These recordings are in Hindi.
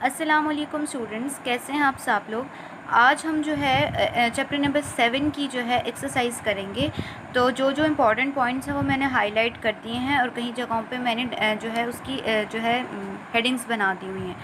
अस्सलामुअलैकुम स्टूडेंट्स, कैसे हैं आप सब लोग। आज हम जो है चैप्टर नंबर 7 की जो है एक्सरसाइज करेंगे। तो जो जो इम्पोर्टेंट पॉइंट्स हैं वो मैंने हाईलाइट कर दिए हैं और कई जगहों पे मैंने जो है उसकी जो है हेडिंग्स बना दी हुई हैं।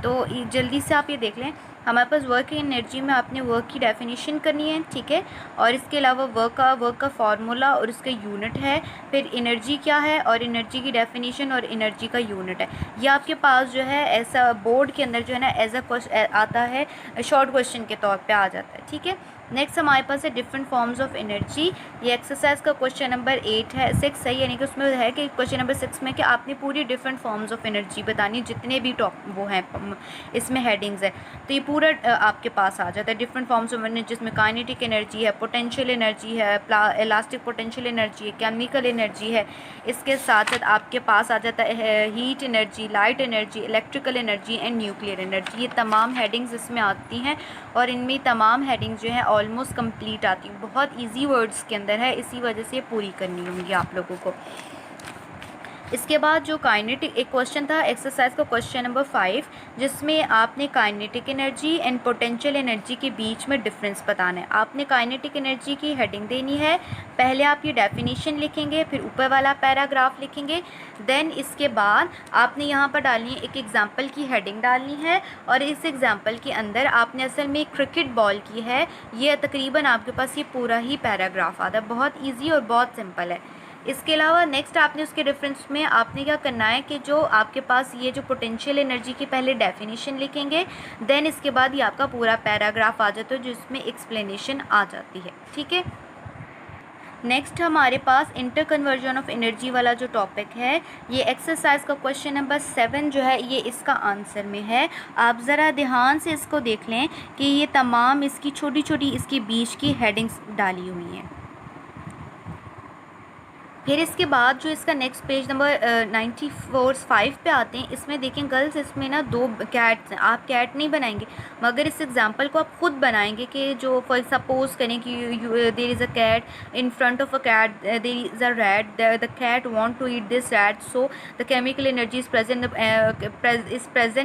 तो जल्दी से आप ये देख लें। हमारे पास वर्क एनर्जी में आपने वर्क की डेफिनेशन करनी है, ठीक है। और इसके अलावा वर्क का फार्मूला और उसका यूनिट है। फिर एनर्जी क्या है और एनर्जी की डेफिनेशन और एनर्जी का यूनिट है। ये आपके पास जो है ऐसा बोर्ड के अंदर जो है ना एज अ क्वेश्चन आता है, शॉर्ट क्वेश्चन के तौर पे आ जाता है, ठीक है। नेक्स्ट हमारे पास है डिफरेंट फॉर्म्स ऑफ एनर्जी। ये एक्सरसाइज का क्वेश्चन नंबर 8 है, 6 है, यानी कि उसमें है कि क्वेश्चन नंबर 6 में कि आपने पूरी डिफरेंट फॉर्म्स ऑफ एनर्जी बतानी, जितने भी टॉप वो हैं इसमें हेडिंग्स है। तो ये पूरा आपके पास आ जाता है डिफरेंट फॉर्म्स ऑफ एनर्जी, जिसमें काइनेटिक एनर्जी है, पोटेंशियल एनर्जी है, इलास्टिक पोटेंशियल एनर्जी है, केमिकल एनर्जी है। इसके साथ साथ आपके पास आ जाता है heat energy, light energy, electrical energy and nuclear energy. ये तमाम हेडिंग्स इसमें आती हैं और इनमें तमाम हेडिंग्स जो है ऑलमोस्ट कंप्लीट आती हैं। बहुत इजी वर्ड्स के अंदर है, इसी वजह से ये पूरी करनी होंगी आप लोगों को। इसके बाद जो काइनेटिक एक क्वेश्चन था एक्सरसाइज का क्वेश्चन नंबर 5, जिसमें आपने kinetic energy and potential energy के बीच में डिफरेंस बताना है। आपने काइनेटिक एनर्जी की हेडिंग देनी है। पहले आप ये डेफिनेशन लिखेंगे, फिर ऊपर वाला पैराग्राफ लिखेंगे। देन इसके बाद आपने यहाँ पर डालनी है एक एग्जाम्पल की हेडिंग डालनी है और इस एग्जाम्पल के अंदर आपने असल में क्रिकेट बॉल की है। ये तकरीबन आपके पास ये पूरा ही पैराग्राफ आता है। बहुत ईजी और बहुत सिंपल है। इसके अलावा नेक्स्ट आपने उसके रेफरेंस में आपने क्या करना है कि जो आपके पास ये जो पोटेंशियल एनर्जी की पहले डेफिनेशन लिखेंगे, देन इसके बाद ये आपका पूरा पैराग्राफ आ जाता है जिसमें एक्सप्लेनेशन आ जाती है, ठीक है। नेक्स्ट हमारे पास इंटर कन्वर्जन ऑफ एनर्जी वाला जो टॉपिक है, ये एक्सरसाइज का क्वेश्चन नंबर 7 जो है ये इसका आंसर में है। आप ज़रा ध्यान से इसको देख लें कि ये तमाम इसकी छोटी छोटी इसके बीच की हेडिंग्स डाली हुई हैं। फिर इसके बाद जो इसका नेक्स्ट पेज नंबर 94 पे आते हैं। इसमें देखें गर्ल्स, इसमें ना 2 कैट्स हैं। आप कैट नहीं बनाएंगे मगर इस एग्जांपल को आप खुद बनाएंगे कि जो फॉर सपोज करें कि there is a cat in front of a cat, there is a rat, the cat want to eat this rat, so the chemical energy is present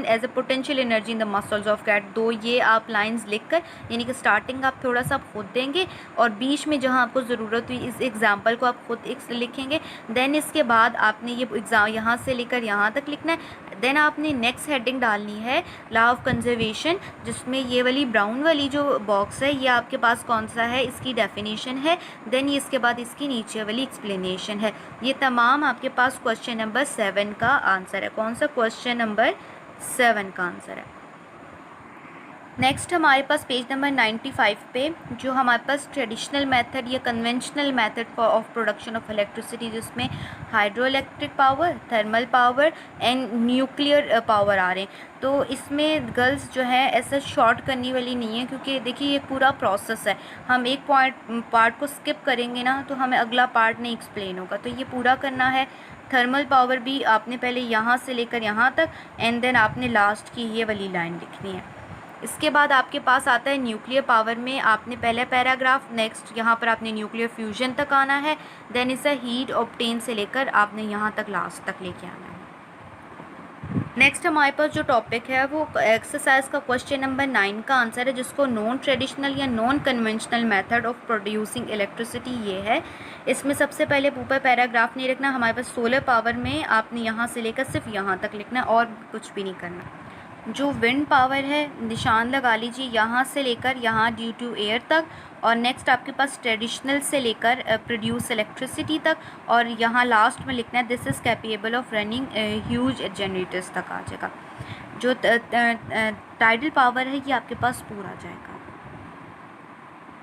as a potential energy in the muscles of cat. दो ये आप लाइन्स लिख कर, यानी कि स्टार्टिंग आप थोड़ा सा खुद देंगे और बीच में जहाँ आपको ज़रूरत हुई इस एग्जाम्पल को आप खुद लिखेंगे। देन इसके बाद आपने ये एग्जाम यहाँ से लेकर यहाँ तक लिखना है। देन आपने नेक्स्ट हेडिंग डालनी है लॉ ऑफ कंजर्वेशन, जिसमें ये वाली ब्राउन वाली जो बॉक्स है ये आपके पास कौन सा है, इसकी डेफिनेशन है। देन ये इसके बाद इसकी नीचे वाली एक्सप्लेनेशन है। ये तमाम आपके पास क्वेश्चन नंबर 7 का आंसर है। कौन सा क्वेश्चन नंबर 7 का आंसर है। नेक्स्ट हमारे पास पेज नंबर 95 पे जो हमारे पास ट्रेडिशनल मेथड या conventional method of production of electricity, जिसमें hydro electric power, thermal power and nuclear power आ रहे हैं। तो इसमें गर्ल्स जो है ऐसा शॉर्ट करने वाली नहीं है, क्योंकि देखिए ये पूरा प्रोसेस है। हम एक पार्ट को स्किप करेंगे ना तो हमें अगला पार्ट नहीं एक्सप्लेन होगा, तो ये पूरा करना है। थर्मल पावर भी आपने पहले यहाँ से लेकर यहाँ तक एंड देन आपने लास्ट की ये वाली लाइन लिखनी है। इसके बाद आपके पास आता है न्यूक्लियर पावर में आपने पहले पैराग्राफ, नेक्स्ट यहाँ पर आपने न्यूक्लियर फ्यूजन तक आना है। देन इसे हीट ऑब्टेन से लेकर आपने यहाँ तक लास्ट तक लेके आना है। नेक्स्ट हमारे पास जो टॉपिक है वो एक्सरसाइज का क्वेश्चन नंबर 9 का आंसर है, जिसको नॉन ट्रेडिशनल या non conventional method of producing electricity ये है। इसमें सबसे पहले ऊपर पैराग्राफ नहीं रखना। हमारे पास सोलर पावर में आपने यहाँ से लेकर सिर्फ यहाँ तक लिखना है और कुछ भी नहीं करना। जो विंड पावर है निशान लगा लीजिए यहाँ से लेकर यहाँ ड्यू टू एयर तक, और नेक्स्ट आपके पास ट्रेडिशनल से लेकर प्रोड्यूस इलेक्ट्रिसिटी तक, और यहाँ लास्ट में लिखना है this is capable of running huge generators तक आ जाएगा। जो टाइडल पावर है ये आपके पास पूरा आ जाएगा।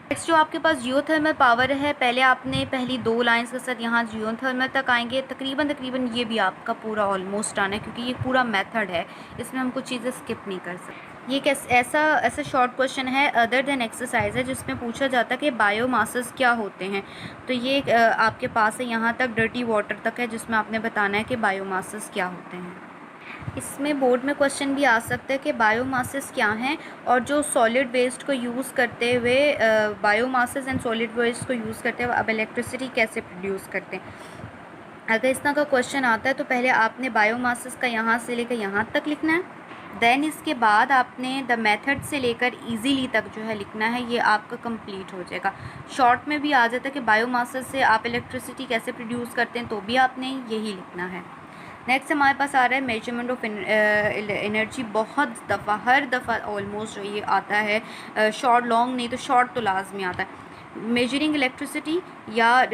नेक्स्ट जो आपके पास जियोथर्मल पावर है, पहले आपने पहली 2 लाइंस के साथ यहाँ जियोथर्मल तक आएंगे। तकरीबन ये भी आपका पूरा ऑलमोस्ट आना है, क्योंकि ये पूरा मेथड है, इसमें हम कुछ चीज़ें स्किप नहीं कर सकते। ये ऐसा शॉर्ट क्वेश्चन है अदर देन एक्सरसाइज है, जिसमें पूछा जाता है कि बायोमासेस क्या होते हैं। तो ये आपके पास है यहाँ तक डर्टी वाटर तक है, जिसमें आपने बताना है कि बायोमासेस क्या होते हैं। इसमें बोर्ड में क्वेश्चन भी आ सकता है कि बायोमासेस क्या हैं, और जो सॉलिड वेस्ट को यूज़ करते हुए बायोमासेस एंड सॉलिड वेस्ट को यूज़ करते हुए अब इलेक्ट्रिसिटी कैसे प्रोड्यूस करते हैं। अगर इस तरह का क्वेश्चन आता है तो पहले आपने बायोमासेस का यहाँ से लेकर यहाँ तक लिखना है। देन इसके बाद आपने द मेथड से लेकर इजीली तक जो है लिखना है, ये आपका कंप्लीट हो जाएगा। शॉर्ट में भी आ जाता है कि बायोमास से आप इलेक्ट्रिसिटी कैसे प्रोड्यूस करते हैं, तो भी आपने यही लिखना है। नेक्स्ट हमारे पास आ रहा है मेजरमेंट ऑफ एनर्जी। बहुत दफ़ा, हर दफ़ा ऑलमोस्ट ये आता है, शॉर्ट लॉन्ग नहीं तो शॉर्ट तो लाजमी आता है। मेजरिंग इलेक्ट्रिसिटी या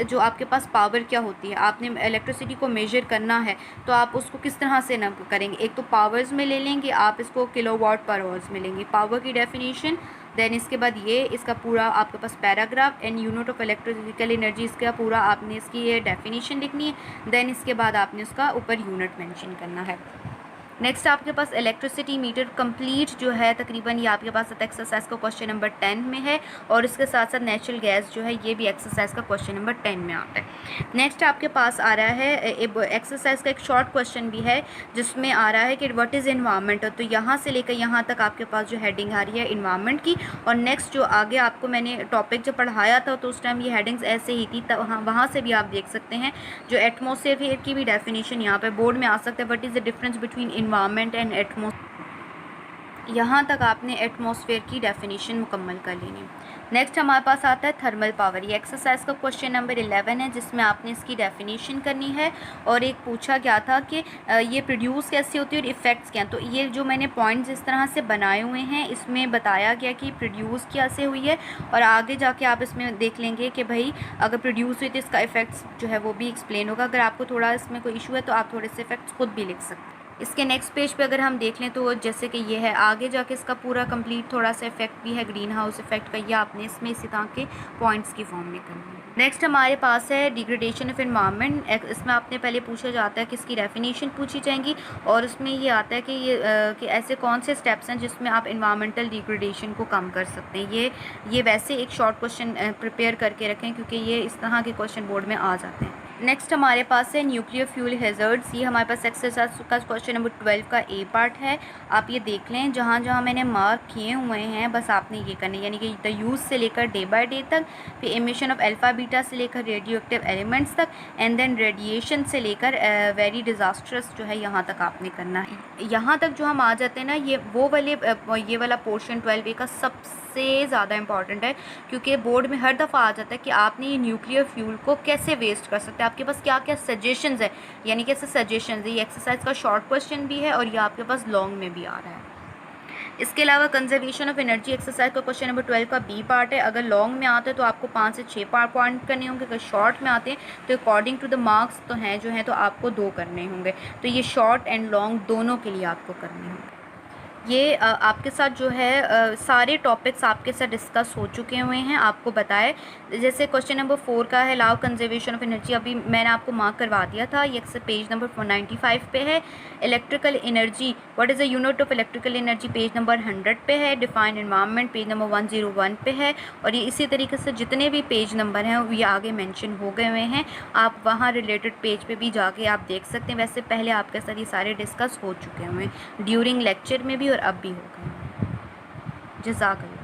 जो आपके पास पावर क्या होती है, आपने इलेक्ट्रिसिटी को मेजर करना है तो आप उसको किस तरह से न करेंगे। एक तो पावर्स में ले लेंगे, आप इसको किलोवाट पर आवर्स में लेंगे, पावर की डेफिनेशन। देन इसके बाद ये इसका पूरा आपके पास paragraph and unit of electrical energy, इसका पूरा आपने इसकी ये डेफिनेशन लिखनी है। देन इसके बाद आपने उसका ऊपर यूनिट मेंशन करना है। नेक्स्ट आपके पास इलेक्ट्रिसिटी मीटर कंप्लीट जो है तकरीबन ये आपके पास एक्सरसाइज का क्वेश्चन नंबर 10 में है, और इसके साथ साथ नेचुरल गैस जो है ये भी एक्सरसाइज का क्वेश्चन नंबर 10 में आता है। नेक्स्ट आपके पास आ रहा है एक्सरसाइज का एक शॉर्ट क्वेश्चन भी है जिसमें आ रहा है कि व्हाट इज़ इन्वायरमेंट। तो यहाँ से लेकर यहाँ तक आपके पास जो हेडिंग आ रही है इन्वायरमेंट की, और नेक्स्ट जो आगे आपको मैंने टॉपिक जब पढ़ाया था तो उस टाइम ये हेडिंग्स ऐसे ही थी, तब वहाँ से भी आप देख सकते हैं। जो एटमॉस्फेयर की भी डेफिनेशन यहाँ पर बोर्ड में आ सकता है, what is the difference between environment and atmosphere. यहाँ तक आपने एटमॉस्फेयर की डेफिनेशन मुकम्मल कर लेनी है। नेक्स्ट हमारे पास आता है थर्मल पावर। ये एक्सरसाइज का क्वेश्चन नंबर 11 है जिसमें आपने इसकी डेफिनेशन करनी है, और एक पूछा गया था कि ये प्रोड्यूस कैसे होती है और इफ़ेक्ट्स क्या हैं। तो ये जो मैंने पॉइंट्स इस तरह से बनाए हुए हैं इसमें बताया गया कि प्रोड्यूस कैसे हुई है, और आगे जाके आप इसमें देख लेंगे कि भाई अगर प्रोड्यूस हुई तो इसका इफ़ेक्ट्स जो है वो भी एक्सप्लेन होगा। अगर आपको थोड़ा इसमें कोई इशू है तो आप थोड़े से इफ़ेक्ट्स खुद भी लिख सकते हैं। इसके नेक्स्ट पेज पे अगर हम देख लें तो जैसे कि ये है, आगे जाके इसका पूरा कंप्लीट थोड़ा सा इफेक्ट भी है ग्रीन हाउस इफेक्ट का, ये आपने इसमें इसी तरह के पॉइंट्स की फॉर्म में करना है। नेक्स्ट हमारे पास है डिग्रेडेशन ऑफ एनवायरनमेंट। इसमें आपने पहले पूछा जाता है कि इसकी डेफिनेशन पूछी जाएंगी, और उसमें ये आता है कि ऐसे कौन से स्टेप्स हैं जिसमें आप एनवायरमेंटल डिग्रेडेशन को कम कर सकते हैं। ये वैसे एक शॉर्ट क्वेश्चन प्रिपेयर करके रखें क्योंकि ये इस तरह के क्वेश्चन बोर्ड में आ जाते हैं। नेक्स्ट हमारे पास है न्यूक्लियर फ्यूल हैज़र्ड्स। ये हमारे पास एक्सरसाइज का क्वेश्चन नंबर 12 का ए पार्ट है। आप ये देख लें, जहाँ जहाँ मैंने मार्क किए हुए हैं बस आपने ये करना है, यानी कि द यूज़ से लेकर डे बाय डे तक, फिर एमिशन ऑफ अल्फ़ा बीटा से लेकर रेडियो एक्टिव एलिमेंट्स तक, एंड देन रेडिएशन से लेकर वेरी डिज़ास्ट्रस जो है यहाँ तक आपने करना है। यहाँ तक जो हम आ जाते हैं ना, ये वाला पोर्शन 12A का सबसे ज़्यादा इंपॉर्टेंट है, क्योंकि बोर्ड में हर दफ़ा आ जाता है कि आपने ये न्यूक्लियर फ्यूल को कैसे वेस्ट कर सकते हैं, आपके पास क्या क्या सजेशंस है, यानी कि ऐसे सजेशंस है। ये एक्सरसाइज का शॉर्ट क्वेश्चन भी है और ये आपके पास लॉन्ग में भी आ रहा है। इसके अलावा कंजर्वेशन ऑफ एनर्जी एक्सरसाइज का क्वेश्चन नंबर 12 का बी पार्ट है। अगर लॉन्ग में आते हैं तो आपको 5 से 6 पॉइंट करने होंगे, अगर शॉर्ट में आते हैं तो अकॉर्डिंग टू द मार्क्स तो हैं जो हैं तो आपको 2 करने होंगे। तो ये शॉर्ट एंड लॉन्ग दोनों के लिए आपको करने होंगे। ये आपके साथ जो है सारे टॉपिक्स आपके साथ डिस्कस हो चुके हुए हैं, आपको बताए। जैसे क्वेश्चन नंबर 4 का है लॉ कंजर्वेशन ऑफ एनर्जी, अभी मैंने आपको मार्क करवा दिया था, ये पेज नंबर 495 पे है। Electrical energy, what is the unit of electrical energy, page number 100 पे है। डिफाइन एनवायरनमेंट पेज नंबर 101 पे है। और ये इसी तरीके से जितने भी पेज नंबर हैं ये आगे मेंशन हो गए हुए हैं, आप वहाँ रिलेटेड पेज पे भी जाके आप देख सकते हैं। वैसे पहले आपके साथ ये सारे डिस्कस हो चुके हुए हैं ड्यूरिंग लेक्चर में भी, और अब भी हो गए। जज़ाकल्लाह।